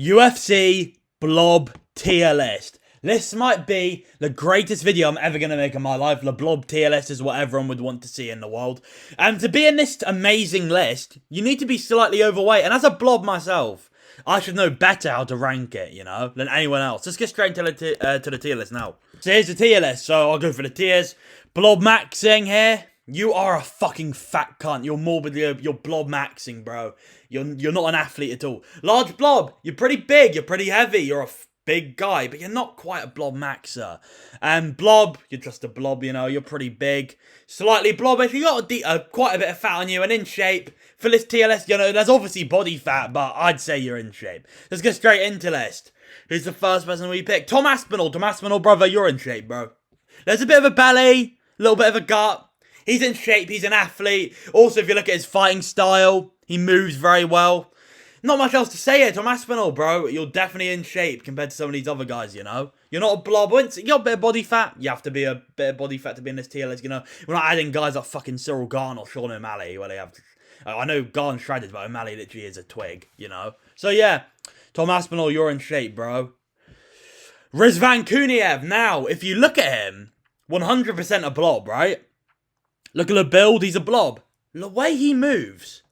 UFC Blob Tier List. This might be the greatest video I'm ever going to make in my life. The Blob Tier List is what everyone would want to see in the world. And to be in this amazing list, you need to be slightly overweight. And as a blob myself, I should know better how to rank it, you know, than anyone else. Let's get straight into the tier list now. So here's the tier list. So I'll go for the tiers. Blob maxing here. You are a fucking fat cunt. You're morbidly, you're blob maxing, bro. You're not an athlete at all. Large blob. You're pretty big. You're pretty heavy. You're a big guy, but you're not quite a blob maxer. And blob, you're just a blob, you know. You're pretty big. Slightly blobbish. You got quite a bit of fat on you and in shape. For this tier list, you know, there's obviously body fat, but I'd say you're in shape. Let's get straight into list. Who's the first person we pick? Tom Aspinall. Tom Aspinall, brother, you're in shape, bro. There's a bit of a belly, a little bit of a gut. He's in shape. He's an athlete. Also, if you look at his fighting style, he moves very well. Not much else to say here. Tom Aspinall, bro, you're definitely in shape compared to some of these other guys, you know. You're not a blob. Once you got a bit of body fat, you have to be a bit of body fat to be in this tier list, you know. We're not adding guys like fucking Cyril Garn or Sean O'Malley where they have... I know Garn's shredded, but O'Malley literally is a twig, you know. So, yeah, Tom Aspinall, you're in shape, bro. Rizvan Kuniev. Now, if you look at him, 100% a blob, right? Look at the build, he's a blob. The way he moves,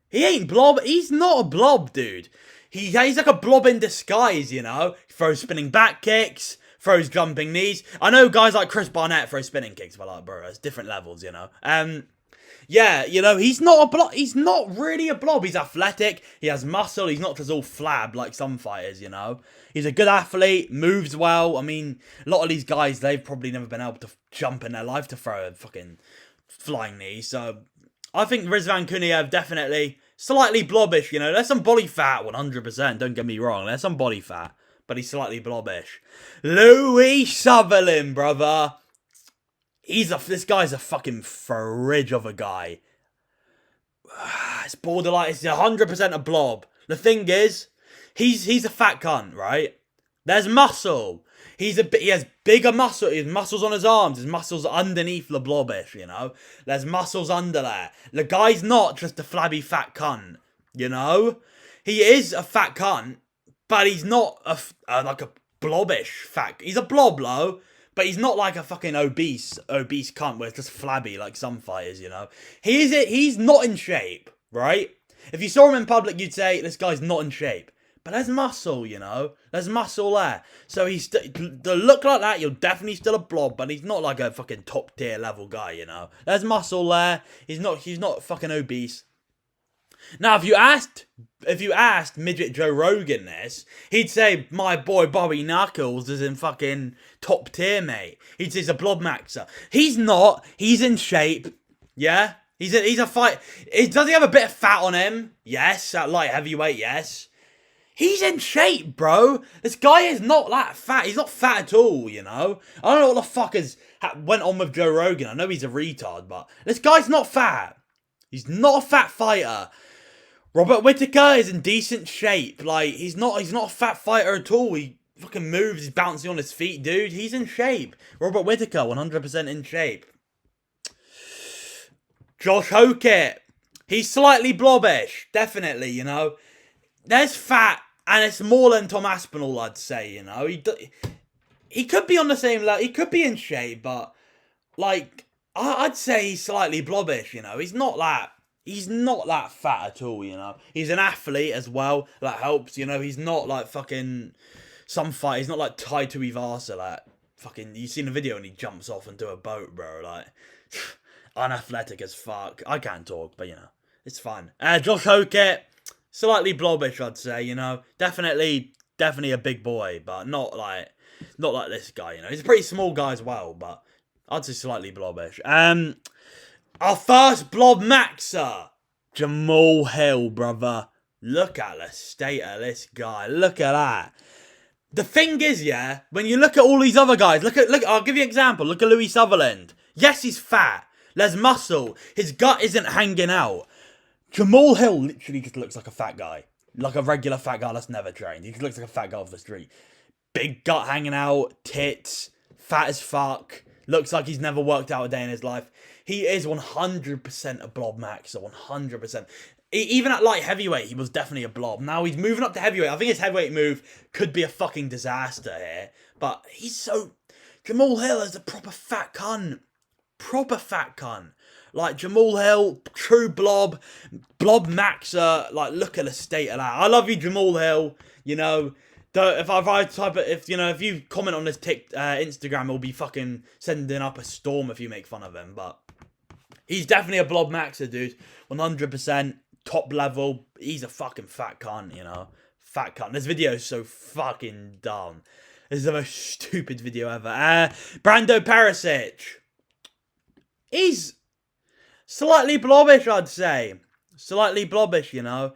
he ain't blob. He's not a blob, dude. He's like a blob in disguise, you know. He throws spinning back kicks, throws jumping knees. I know guys like Chris Barnett throw spinning kicks, but like, bro, it's different levels, you know. Yeah, you know, he's not a blob. He's not really a blob. He's athletic. He has muscle. He's not just all flab like some fighters, you know. He's a good athlete, moves well. I mean, a lot of these guys, they've probably never been able to jump in their life to throw a fucking flying knee. So I think Rizvan Kuniev definitely slightly blobbish, you know. There's some body fat, 100%. Don't get me wrong. There's some body fat, but he's slightly blobbish. Louis Sutherland, brother. This guy's a fucking fridge of a guy. It's borderline. It's 100% a blob. The thing is, he's a fat cunt, right? There's muscle. He has bigger muscle. He has muscles on his arms. His muscles underneath the blobbish, you know. There's muscles under there. The guy's not just a flabby fat cunt, you know. He is a fat cunt, but he's not like a blobbish fat. He's a blob, though. But he's not like a fucking obese cunt where it's just flabby like some fighters, you know. He's not in shape, right? If you saw him in public, you'd say, this guy's not in shape. But there's muscle, you know. There's muscle there. So to look like that, you're definitely still a blob, but he's not like a fucking top tier level guy, you know. There's muscle there. He's not fucking obese. Now, if you asked Midget Joe Rogan this, he'd say, my boy Bobby Knuckles is in fucking top tier, mate. He's a blob maxer. He's not. He's in shape. Yeah? He's a fight. Does he have a bit of fat on him? Yes. At light heavyweight, yes. He's in shape, bro. This guy is not that fat. He's not fat at all, you know. I don't know what the fuck went on with Joe Rogan. I know he's a retard, but this guy's not fat. He's not a fat fighter. Robert Whittaker is in decent shape. Like, he's not a fat fighter at all. He fucking moves. He's bouncing on his feet, dude. He's in shape. Robert Whittaker, 100% in shape. Josh Hokett. He's slightly blobbish. Definitely, you know. There's fat, and it's more than Tom Aspinall, I'd say, you know. He could be on the same level. He could be in shape, but, like, I'd say he's slightly blobbish, you know. He's not that fat at all, you know. He's an athlete as well. That helps, you know. He's not like fucking some fight. He's not like Tai Tuivasa, like fucking. You seen the video and he jumps off into a boat, bro. Like unathletic as fuck. I can't talk, but you know, it's fine. Josh Hokett, slightly blobbish, I'd say. You know, definitely a big boy, but not like this guy. You know, he's a pretty small guy as well, but I'd say slightly blobbish. Our first blob maxer, Jamal Hill, brother. Look at the state of this guy. Look at that. The thing is, yeah, when you look at all these other guys, look, I'll give you an example. Look at Louis Sutherland. Yes, he's fat. There's muscle. His gut isn't hanging out. Jamal Hill literally just looks like a fat guy. Like a regular fat guy that's never trained. He just looks like a fat guy off the street. Big gut hanging out, tits, fat as fuck. Looks like he's never worked out a day in his life. He is 100% a blob maxer, 100%. Even at light heavyweight, he was definitely a blob. Now he's moving up to heavyweight. I think his heavyweight move could be a fucking disaster here. But he's so... Jamal Hill is a proper fat cunt. Proper fat cunt. Like, Jamal Hill, true blob. Blob maxer. Like, look at the state of that. I love you, Jamal Hill. You know... If you comment on this Instagram, it'll be fucking sending up a storm if you make fun of him. But he's definitely a blob maxer, dude. 100%. Top level. He's a fucking fat cunt, you know. Fat cunt. This video is so fucking dumb. This is the most stupid video ever. Brando Perisic. He's slightly blobbish, I'd say. Slightly blobbish, you know.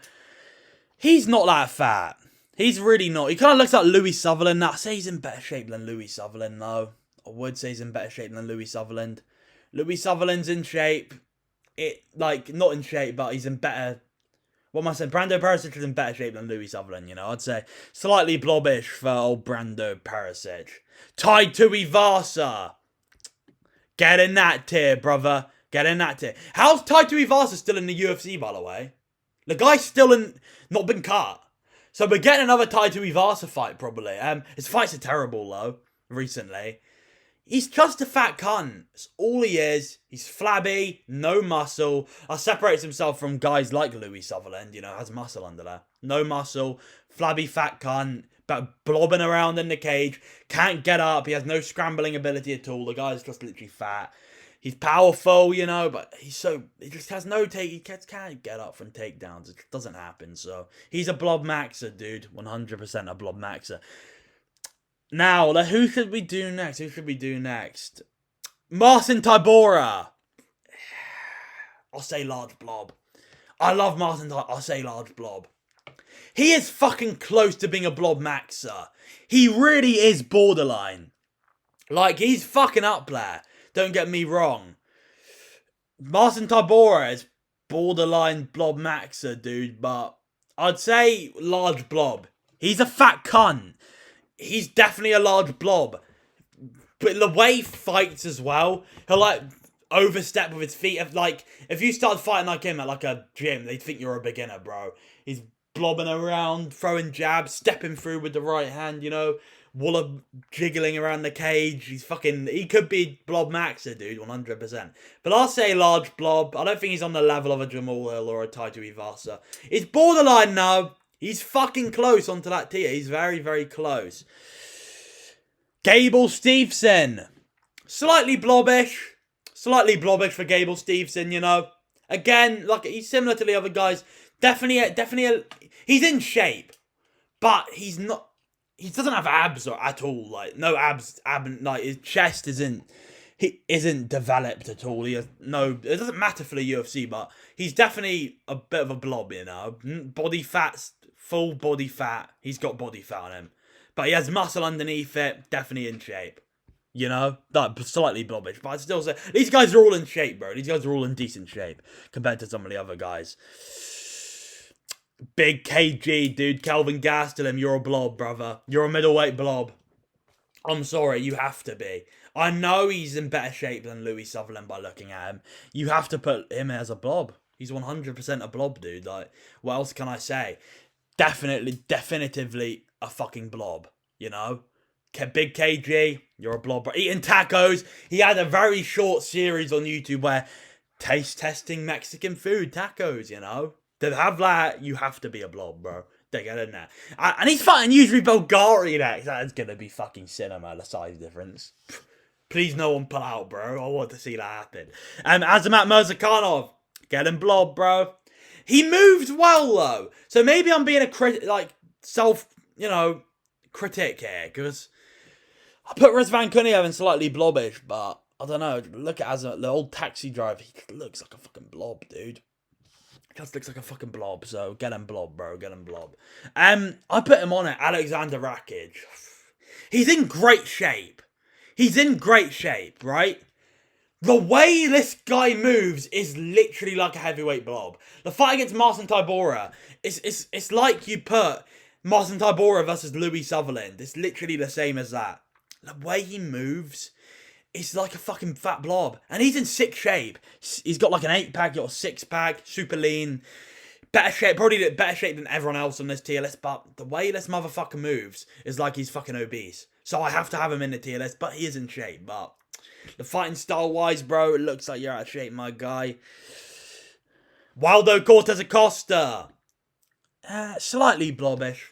He's not that fat. He's really not. He kind of looks like Louis Sutherland. I'd say he's in better shape than Louis Sutherland, though. I would say he's in better shape than Louis Sutherland. Louis Sutherland's in shape. Not in shape, but he's in better... What am I saying? Brando Perisic is in better shape than Louis Sutherland, you know. I'd say slightly blobbish for old Brando Perisic. Tai Tuivasa. Get in that tier, brother. Get in that tier. How's Tai Tuivasa still in the UFC, by the way? The guy's still not been cut. So we're getting another Tai Tuivasa fight, probably. His fights are terrible, though, recently. He's just a fat cunt. That's all he is. He's flabby, no muscle. Separates himself from guys like Louis Sutherland, you know, has muscle under there. No muscle, flabby fat cunt, but blobbing around in the cage. Can't get up. He has no scrambling ability at all. The guy's just literally fat. He's powerful, you know, but he just has no take. He can't get up from takedowns. It doesn't happen. So he's a blob maxer, dude. 100% a blob maxer. Now, who should we do next? Marcin Tybura. I'll say large blob. I love Marcin Tybura. I'll say large blob. He is fucking close to being a blob maxer. He really is borderline. Like, he's fucking up there. Don't get me wrong. Marcin Tybura is borderline blob maxer, dude. But I'd say large blob. He's a fat cunt. He's definitely a large blob. But the way he fights as well, he'll like overstep with his feet. If you start fighting like him at like a gym, they'd think you're a beginner, bro. He's blobbing around, throwing jabs, stepping through with the right hand, you know. Waller jiggling around the cage. He could be blob maxer, dude, 100%. But I'll say large blob. I don't think he's on the level of a Jamal Hill or a Tai Tuivasa. It's borderline now. He's fucking close onto that tier. He's very, very close. Gable Steveson. Slightly blobbish. Slightly blobbish for Gable Steveson, you know. Again, like, he's similar to the other guys. Definitely, he's in shape. But he's not... He doesn't have abs at all. Like, no abs. Like, his chest isn't developed at all. He has no... It doesn't matter for the UFC, but he's definitely a bit of a blob, you know. Body fat's full body fat. He's got body fat on him. But he has muscle underneath it. Definitely in shape. You know? Like, slightly blobbish. But I'd still say... These guys are all in shape, bro. These guys are all in decent shape. Compared to some of the other guys. Big KG, dude. Kelvin Gastelum, you're a blob, brother. You're a middleweight blob. I'm sorry, you have to be. I know he's in better shape than Louis Sutherland by looking at him. You have to put him as a blob. He's 100% a blob, dude. Like, what else can I say? Definitively a fucking blob, you know? Big KG, you're a blob. Eating tacos. He had a very short series on YouTube where taste testing Mexican food, tacos, you know? To have that, you have to be a blob, bro. They get in there. And he's fighting usually Bulgarian next. That's going to be fucking cinema, the size difference. Please no one pull out, bro. I want to see that happen. Azamat Murzakanov. Get him blob, bro. He moves well, though. So maybe I'm being a critic here. Because I put Rizvan Kuniev in slightly blobbish, but I don't know. Look at Azamat, the old taxi driver. He looks like a fucking blob, dude. Just looks like a fucking blob, so get him blob, bro. Get him blob. I put him on it, Alexander Rakic. He's in great shape. Right? The way this guy moves is literally like a heavyweight blob. The fight against Marcin Tybura, it's like you put Marcin Tybura versus Louis Sutherland. It's literally the same as that. The way he moves... He's like a fucking fat blob. And he's in sick shape. He's got like an 8-pack or a 6-pack. Super lean. better shape, probably better shape than everyone else on this tier list, but the way this motherfucker moves is like he's fucking obese. So I have to have him in the tier list, but he is in shape. But the fighting style-wise, bro, it looks like you're out of shape, my guy. Waldo Cortez Acosta. Slightly blobbish.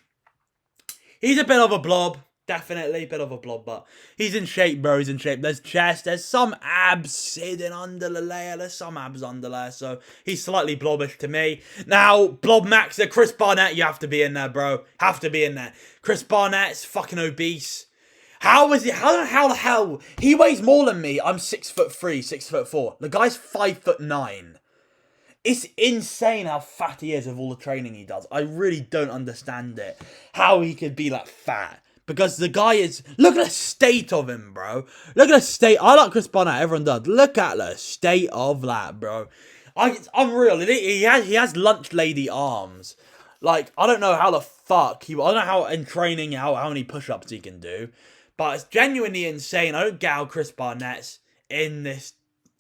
He's a bit of a blob. Definitely a bit of a blob, but he's in shape, bro. He's in shape. There's chest. There's some abs hidden under the layer. There's some abs under there, so he's slightly blobbish to me. Now, Blob Maxer, Chris Barnett, you have to be in there, bro. Have to be in there. Chris Barnett's fucking obese. How is it? How the hell? He weighs more than me. I'm 6'3", 6'4". The guy's 5'9". It's insane how fat he is with all the training he does. I really don't understand it. How he could be like fat. Because the guy is... Look at the state of him, bro. Look at the state... I like Chris Barnett. Everyone does. Look at the state of that, bro. It's unreal. He has lunch lady arms. Like, I don't know how the fuck... I don't know how in training how many push-ups he can do. But it's genuinely insane. I don't get how Chris Barnett's in this...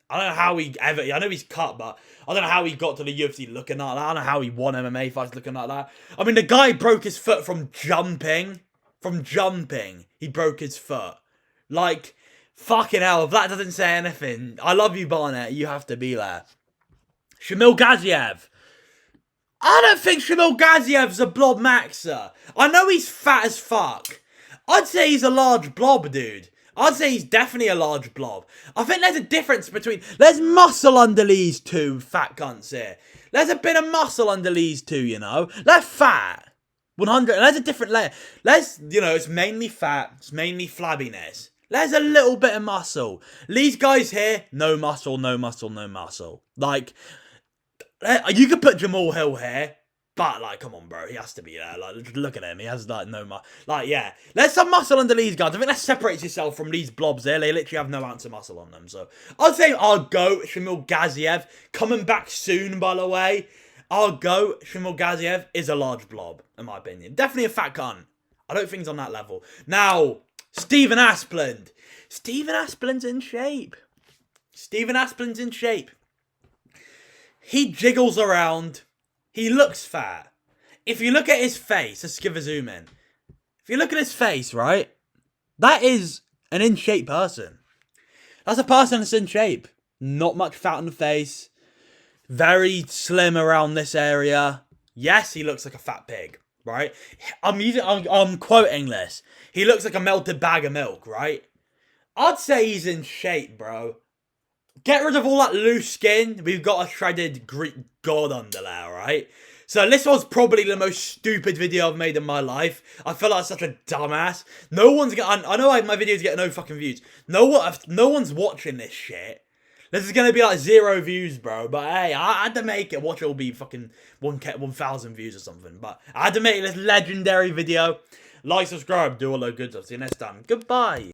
I don't know how he ever... I know he's cut, but... I don't know how he got to the UFC looking like that. I don't know how he won MMA fights looking like that. I mean, the guy broke his foot from jumping... he broke his foot. Like, fucking hell, if that doesn't say anything. I love you, Barnett. You have to be there. Shamil Gaziev. I don't think Shamil Gaziev's a blob maxer. I know he's fat as fuck. I'd say he's a large blob, dude. I'd say he's definitely a large blob. I think there's a difference between... There's muscle under these two fat cunts here. There's a bit of muscle under these two, you know. They're fat. 100, there's a different layer. It's mainly fat, it's mainly flabbiness. There's a little bit of muscle. These guys here, no muscle, no muscle, no muscle. Like, you could put Jamal Hill here, but, like, come on, bro, he has to be there. Like, look at him, he has, like, no muscle. Like, yeah, there's some muscle under these guys. I think that separates yourself from these blobs here. They literally have no ounce of muscle on them, so. I'd say our GOAT, Shamil Gaziev, coming back soon, by the way. Our GOAT, Shamil Gaziev, is a large blob, in my opinion. Definitely a fat cunt. I don't think he's on that level. Now, Stephen Asplund. Stephen Asplund's in shape. Stephen Asplund's in shape. He jiggles around. He looks fat. If you look at his face, let's give a zoom in. If you look at his face, right? That is an in-shape person. That's a person that's in shape. Not much fat on the face. Very slim around this area. Yes, he looks like a fat pig, right? I'm quoting this. He looks like a melted bag of milk, right? I'd say he's in shape, bro. Get rid of all that loose skin. We've got a shredded Greek god under there, right? So this was probably the most stupid video I've made in my life. I feel like such a dumbass. No one's gonna... I know my videos get no fucking views. No one's watching this shit. This is going to be like 0 views, bro. But hey, I had to make it. Watch it will be fucking 1,000 views or something. But I had to make this legendary video. Like, subscribe, do all that good stuff. See you next time. Goodbye.